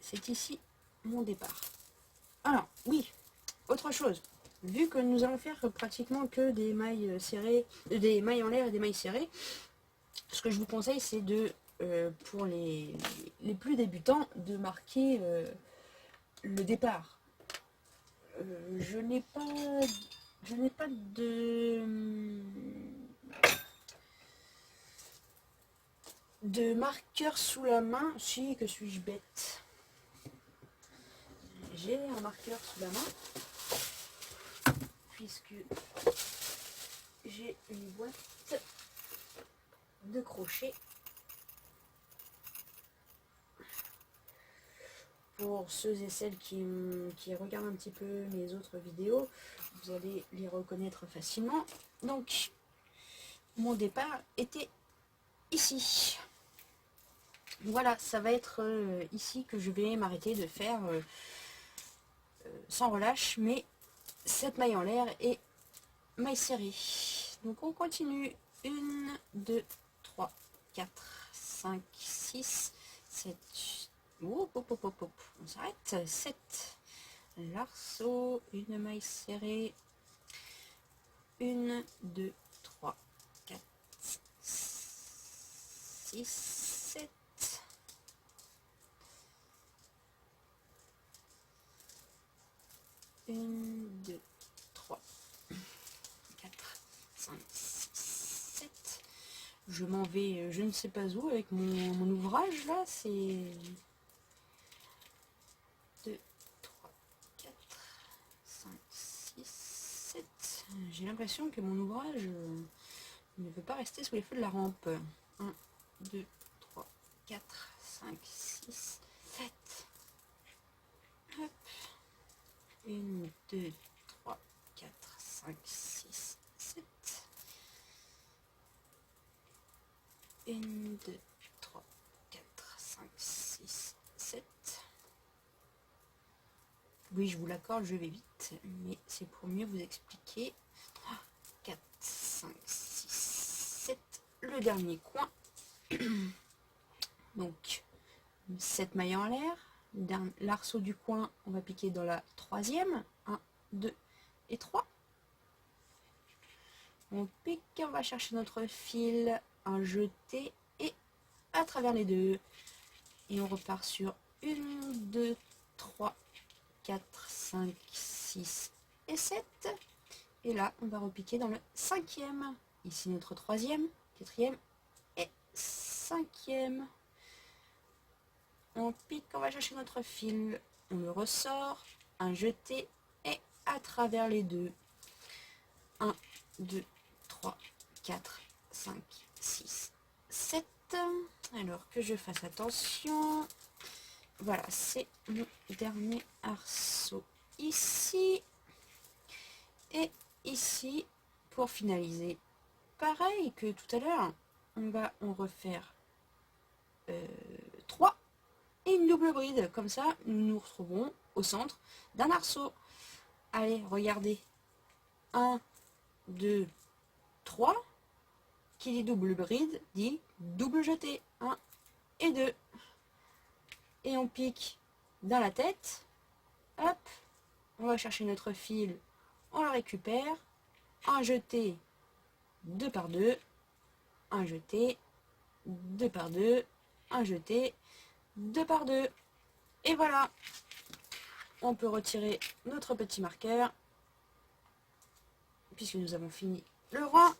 [SPEAKER 1] C'est ici mon départ. Alors, oui, autre chose. Vu que nous allons faire pratiquement que des mailles serrées, des mailles en l'air et des mailles serrées, ce que je vous conseille, c'est de, pour les plus débutants, de marquer le départ. Je n'ai pas de marqueur sous la main. Si, que suis-je bête. J'ai un marqueur sous la main, puisque j'ai une boîte de crochet. Pour ceux et celles qui regardent un petit peu mes autres vidéos, vous allez les reconnaître facilement. Donc, mon départ était ici. Voilà, ça va être ici que je vais m'arrêter de faire sans relâche, mais cette maille en l'air et maille serrée. Donc on continue. 1, 2, 3, 4, 5, 6, 7. On s'arrête. 7. L'arceau, une maille serrée. 1, 2, 3, 4, 6, 7. 1, 2, 3, 4, 5, 6, 7. Je m'en vais, je ne sais pas où avec mon ouvrage là, c'est 2, 3, 4, 5, 6, 7. J'ai l'impression que mon ouvrage ne veut pas rester sous les feux de la rampe. 1, 2, 3, 4, 5, 6, 7. Hop. 1, 2, 3, 4, 5, 6, 7. 1, 2, 3, 4, 5, 6, 7. Oui, je vous l'accorde, je vais vite, mais c'est pour mieux vous expliquer. 3, 4, 5, 6, 7. Le dernier coin. Donc, 7 mailles en l'air, l'arceau du coin, on va piquer dans la troisième. 1, 2 et 3. On pique, on va chercher notre fil, un jeté et à travers les deux. Et on repart sur 1, 2, 3, 4, 5, 6 et 7. Et là, on va repiquer dans le cinquième. Ici, notre troisième, quatrième et cinquième. On pique, on va chercher notre fil. On le ressort, un jeté et à travers les deux. 1, 2, 3, 4, 5, 6, 7. Alors que je fasse attention. Voilà, c'est mon dernier arceau ici. Et ici, pour finaliser, pareil que tout à l'heure, on va en refaire 3 et une double bride. Comme ça, nous nous retrouvons au centre d'un arceau. Allez, regardez. 1, 2, 3. Qui dit double bride dit double jeté. 1 et 2. Et on pique dans la tête. Hop. On va chercher notre fil. On le récupère. Un jeté 2 par 2. Un jeté 2 par 2. Un jeté 2 par 2. Et voilà. On peut retirer notre petit marqueur. Puisque nous avons fini le rang.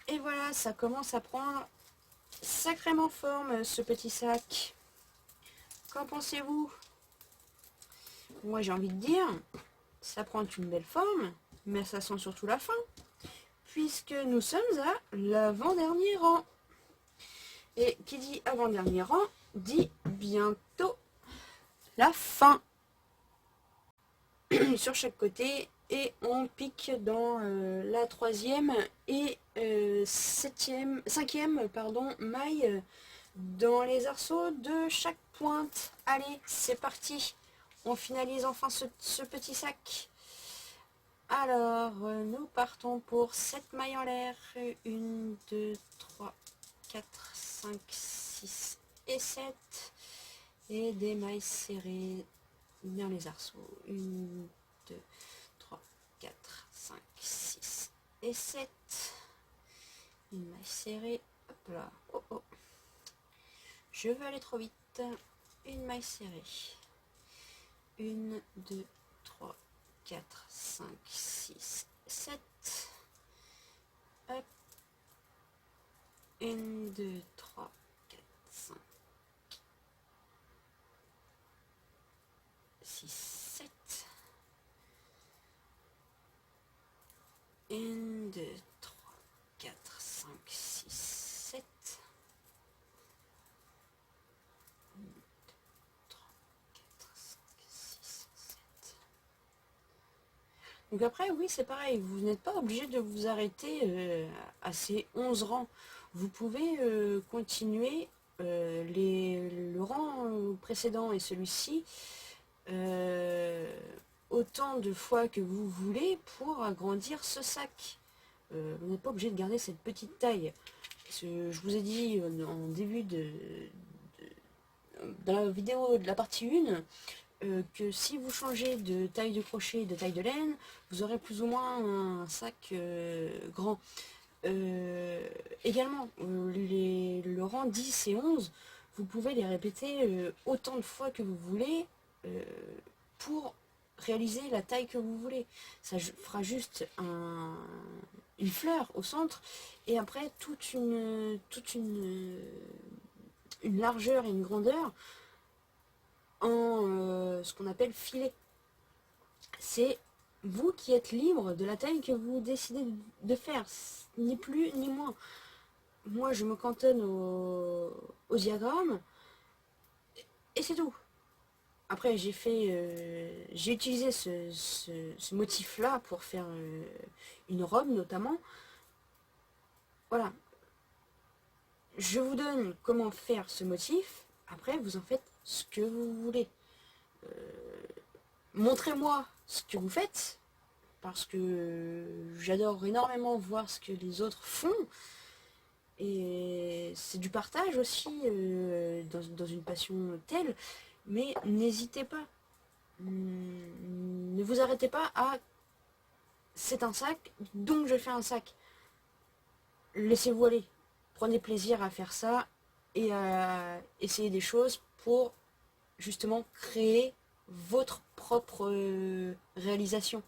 [SPEAKER 1] Et voilà, ça commence à prendre sacrément forme, ce petit sac. Qu'en pensez-vous? Moi, j'ai envie de dire, ça prend une belle forme, mais ça sent surtout la fin. Puisque nous sommes à l'avant-dernier rang. Et qui dit avant-dernier rang, dit bientôt la fin. Sur chaque côté. Et on pique dans la troisième et cinquième maille dans les arceaux de chaque pointe. Allez, c'est parti. On finalise enfin ce petit sac. Alors, nous partons pour 7 mailles en l'air. 1, 2, 3, 4, 5, 6 et 7. Et des mailles serrées dans les arceaux. 1, 2, 3, 4, 5, 6 et 7. Une maille serrée. Hop là. Oh oh. Je veux aller trop vite. Une maille serrée. 1, 2, 3, 4, 5, 6, 7. Hop. 1, 2, 3, 4, 5, 6, 7. 1, 2, 3, 4, 5, 6, 7. 1, 2, 3, 4, 5, 6, 7. Donc après, oui, c'est pareil. Vous n'êtes pas obligé de vous arrêter à ces 11 rangs. Vous pouvez continuer le rang précédent et celui-ci autant de fois que vous voulez pour agrandir ce sac. Vous n'êtes pas obligé de garder cette petite taille. Je vous ai dit en début de la vidéo de la partie 1 que si vous changez de taille de crochet et de taille de laine, vous aurez plus ou moins un sac grand. Également, le rang 10 et 11, vous pouvez les répéter autant de fois que vous voulez pour réaliser la taille que vous voulez. Ça fera juste une fleur au centre et après toute une largeur et une grandeur en ce qu'on appelle filet. C'est vous qui êtes libre de la taille que vous décidez de faire, ni plus ni moins. Moi, je me cantonne au diagramme et c'est tout. Après, j'ai utilisé ce motif-là pour faire une robe notamment. Voilà. Je vous donne comment faire ce motif. Après, vous en faites ce que vous voulez. Montrez-moi ce que vous faites, parce que j'adore énormément voir ce que les autres font. Et c'est du partage aussi, dans une passion telle. Mais n'hésitez pas. Ne vous arrêtez pas à c'est un sac, donc je fais un sac. Laissez-vous aller. Prenez plaisir à faire ça et à essayer des choses pour justement créer votre propre réalisation.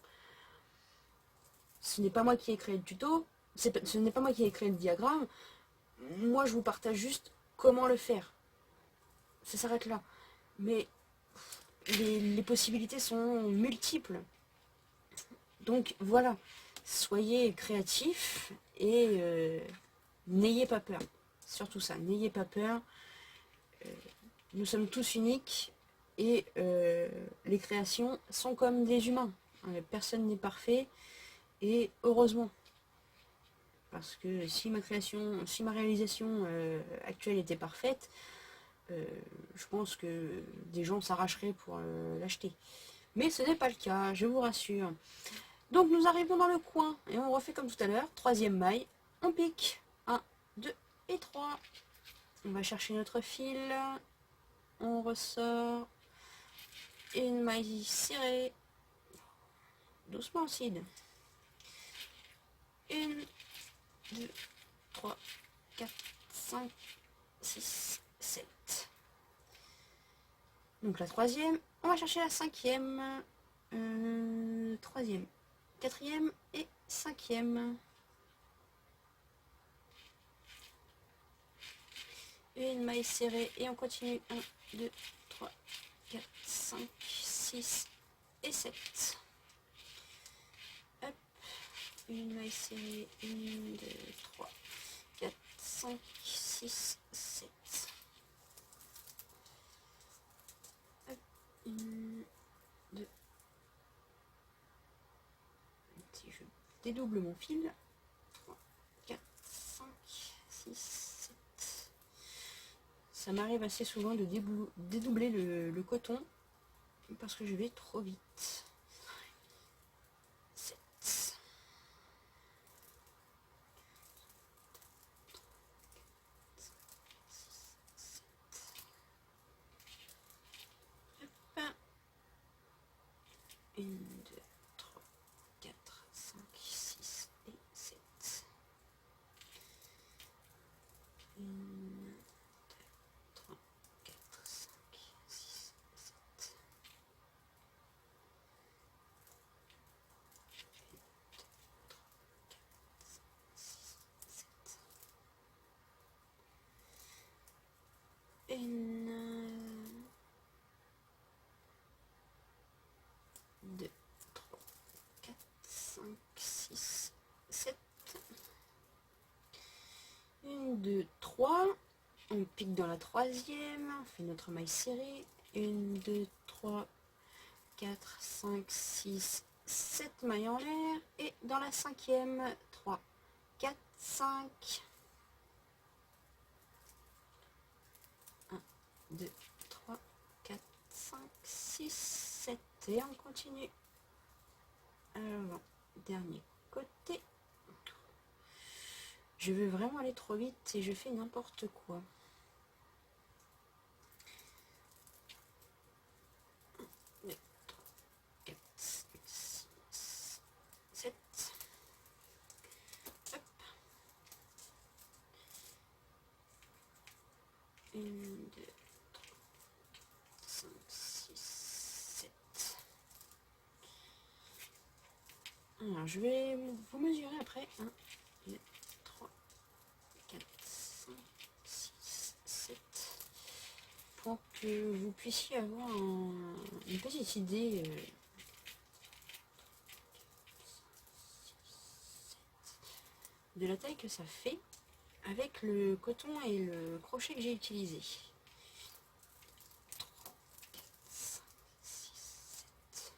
[SPEAKER 1] Ce n'est pas moi qui ai créé le tuto, ce n'est pas moi qui ai créé le diagramme. Moi, je vous partage juste comment le faire. Ça s'arrête là. Mais les possibilités sont multiples. Donc voilà, soyez créatifs et n'ayez pas peur. Surtout ça, n'ayez pas peur. Nous sommes tous uniques et les créations sont comme des humains. Personne n'est parfait et heureusement. Parce que si ma réalisation actuelle était parfaite, je pense que des gens s'arracheraient pour l'acheter. Mais ce n'est pas le cas, je vous rassure. Donc nous arrivons dans le coin et on refait comme tout à l'heure. Troisième maille, on pique. 1, 2 et 3. On va chercher notre fil. On ressort. Une maille serrée. Doucement, Sid. 1, 2, 3, 4, 5, 6, 7. Donc la troisième. On va chercher la cinquième. Troisième. Quatrième et cinquième. Une maille serrée et on continue. 1, 2, 3, 4, 5, 6 et 7. Hop. Une maille serrée. 1, 2, 3, 4, 5, 6, 7. Hop. 1, 2. Si je dédouble mon fil. 3, 4, 5, 6, 7. Ça m'arrive assez souvent de dédoubler le coton parce que je vais trop vite. 7. Hop. 1, 2, 3, 4, 5, 6 et 7. 1, 2, 3, 4, 5, 6, 7. 1, 2, 3, 4, 5, 6, 7. 1, 2, 3. On pique dans la troisième. On fait notre maille serrée. 1, 2, 3, 4, 5, 6, 7 mailles en l'air. Et dans la cinquième, 3, 4, 5. 1, 2, 3, 4, 5, 6, 7. Et on continue. Alors, dernier côté. Je veux vraiment aller trop vite et je fais n'importe quoi. 1, 2, 3, 4, 5, 6, 7. Hop. 1, 2, 3, 5, 6, 7. Alors, je vais vous mesurer après. 1, 2, 3, 4, 5, 6, 7. Pour que vous puissiez avoir une petite idée de la taille que ça fait avec le coton et le crochet que j'ai utilisé. 3, 4, 5, 6, 7.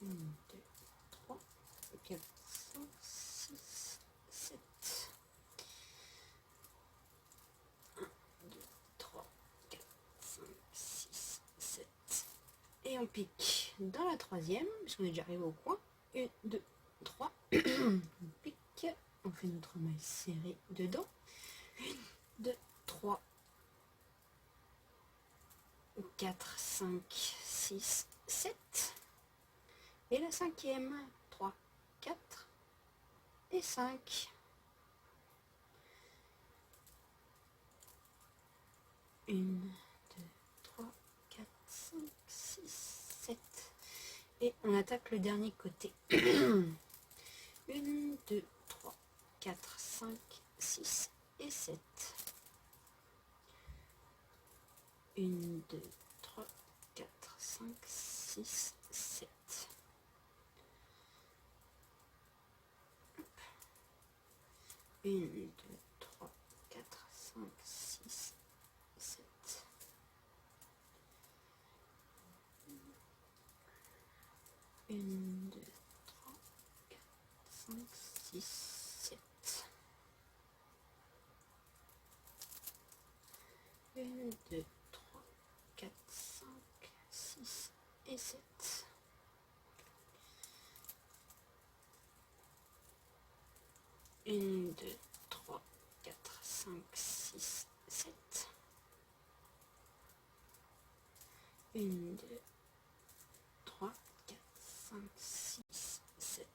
[SPEAKER 1] Un, 2, 3, 4, 5, 6, 7. 1, 2, 3, 4, 5, on pique dans la troisième, parce qu'on est déjà arrivé au coin. 1, 2, 3. On pique, on fait notre maille serrée dedans. 1, 2, 3, 4, 5, 6, 7. Et la cinquième, 3, 4 et 5. 1, 2, 3, 4, 5, 6, 7. Et on attaque le dernier côté. 1, 2, 3, 4, 5, 6 et 7. 1, 2, 3, 4, 5, 6, 7. 1, 2, 3, 4, 5, 6, 7. 1, 2, 3, 4, 5, 6, 7. 1, 2, 3, 4, 5, 6 et 7. 1, 2, 3, 4, 5, 6, 7. 1, 2, 3, 4, 5, 6, 7.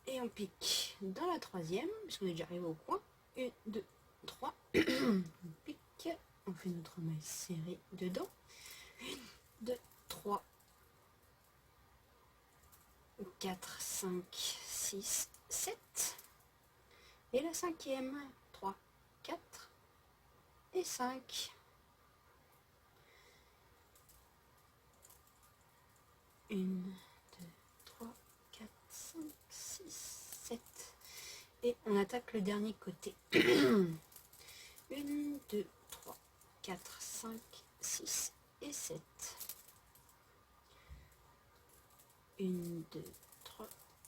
[SPEAKER 1] Et on pique dans la troisième, parce qu'on est déjà arrivé au coin. 1, 2, 3. On pique, on fait notre maille serrée dedans. 1, 2, 3, 4, 5, 6, 7. Et la cinquième, 3, 4 et 5. 1, 2, 3, 4, 5, 6, 7. Et on attaque le dernier côté. 1, 2, 3, 4, 5, 6 et 7. 1, 2, 3,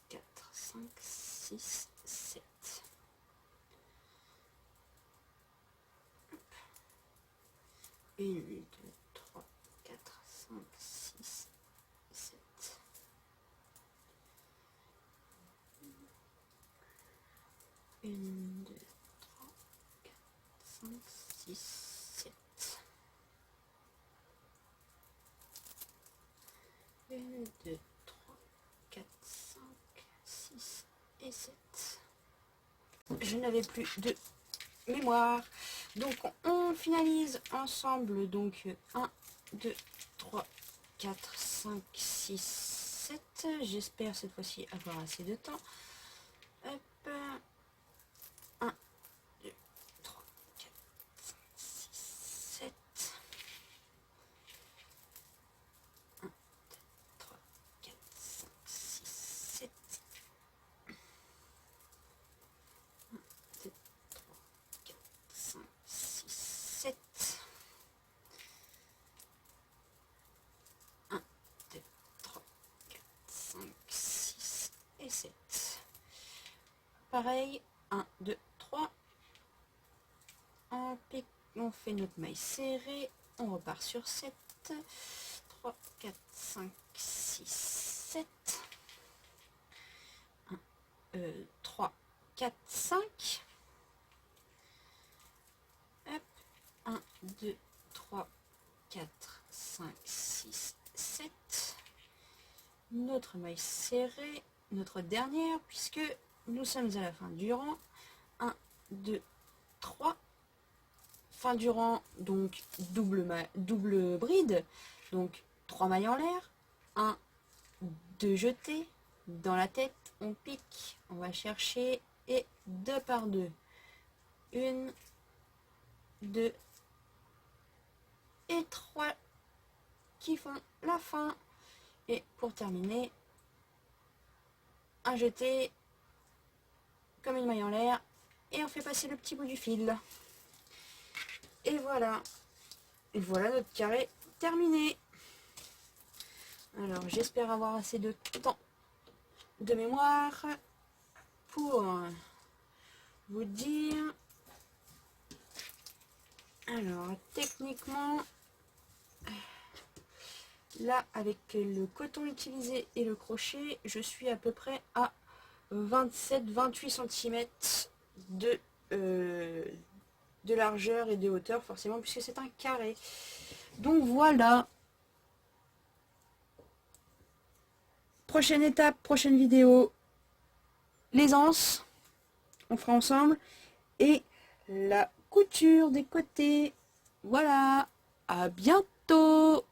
[SPEAKER 1] 4, 5, 6, 7. 1, 2, 3, 4, 5, 6, 7. 1, 2, 3, 4, 5, 6, 7. 1, 2, 3, 4, 5, 6 et 7. Je n'avais plus de mémoire. Donc on finalise ensemble. Donc 1, 2, 3, 4, 5, 6, 7. J'espère cette fois-ci avoir assez de temps. Hop. 1, 2, 3, 4, 5, 6, 7. 1, 2, 3, 4, 5, 6, 7. 1, 2, 3, 4, 5, 6, 7. 1, 2, 3, 4, 5, 6 et 7. Pareil, 1, 2, 3. On pique, on fait notre maille serrée. On repart sur 7. 3, 4, 5, 6, 7. 3, 4, 5. Hop. 1, 2, 3, 4, 5, 6, 7. Notre maille serrée, notre dernière, puisque nous sommes à la fin du rang. 1, 2, 3. Fin du rang, donc double bride. Donc 3 mailles en l'air. 1, 2 jetés. Dans la tête, on pique. On va chercher. Et 2 par 2. 1, 2 et 3 qui font la fin. Et pour terminer, un jeté comme une maille en l'air et on fait passer le petit bout du fil. Et voilà. Et voilà notre carré terminé. Alors j'espère avoir assez de temps de mémoire pour vous dire. Alors techniquement Là, avec le coton utilisé et le crochet, je suis à peu près à 27-28 cm de largeur et de hauteur, forcément, puisque c'est un carré. Donc voilà. Prochaine étape, prochaine vidéo, les anses, on fera ensemble, et la couture des côtés. Voilà, à bientôt.